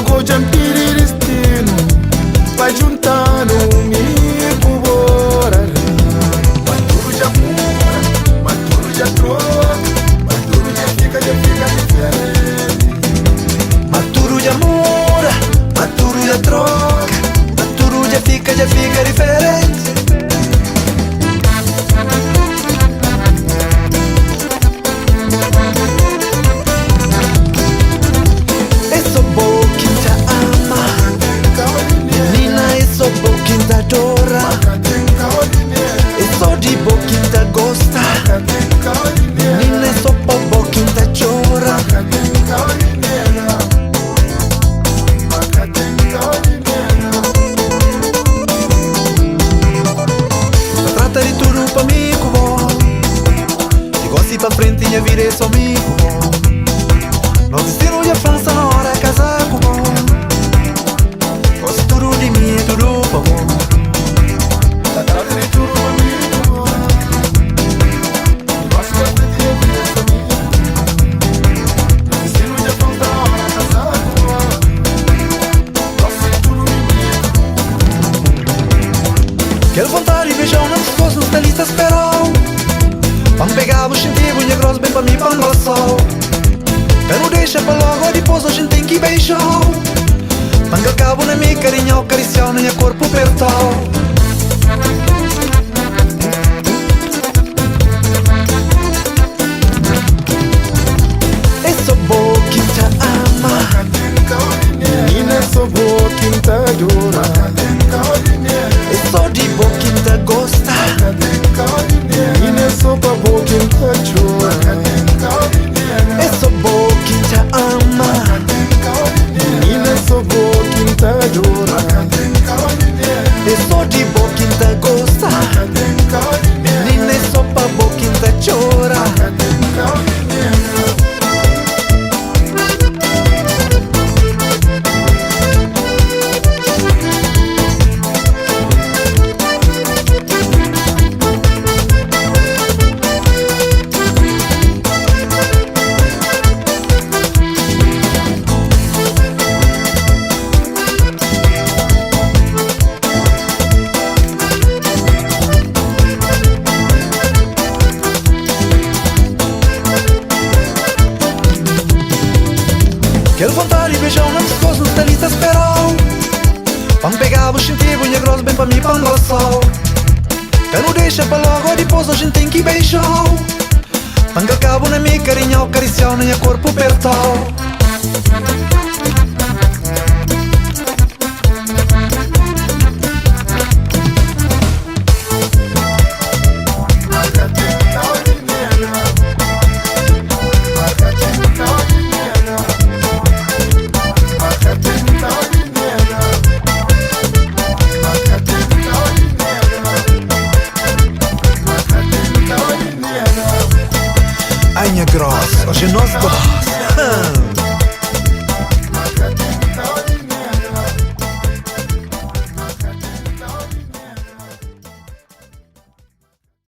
magoja mpiri destino pajuntano miku borara maturu ja mura maturu ja troca maturu ja fica diferente maturu ja mura maturu ja troca maturu ja fica diferente. Pra frente e a vida é só amigo bom. Não destino de França na hora é casar com bom. Gosto tudo de mim, é tudo pra bom. Tá trata de tudo pra mim, bom. Gosto de ti, a vida é só amigo. Não destino de França na hora é casar com bom. Gosto de tudo de mim, é bom. Quero vontade de beijão nas costas, nos delistas esperam. Vamos pegar o xintigo e grosso bem pra mim pra no sol. Eu não deixa pra logo, depois a gente tem que beijar. Panga cabo na minha carinha, acariciar na minha corpo apertar. É só boa quem te ama, menina, é só boa quem te adora. É só de boa quem te gosta, menina, é só pra boa quem te adora. É só boa quem te ama, menina, é só boa quem te adora. É só de boa quem te gosta, menina, é só pra boa quem te adora. Quero vontade de beijão nas costas, nos delistas esperam. Vamos pegar o xintigo e grosso bem pra mim pra no sol. Eu não deixa pra logo, depois a gente tem que beijar. Panga cabo na minha carinha, acariciar na minha corpo apertar. Ai, minha grossa, hoje nós dois.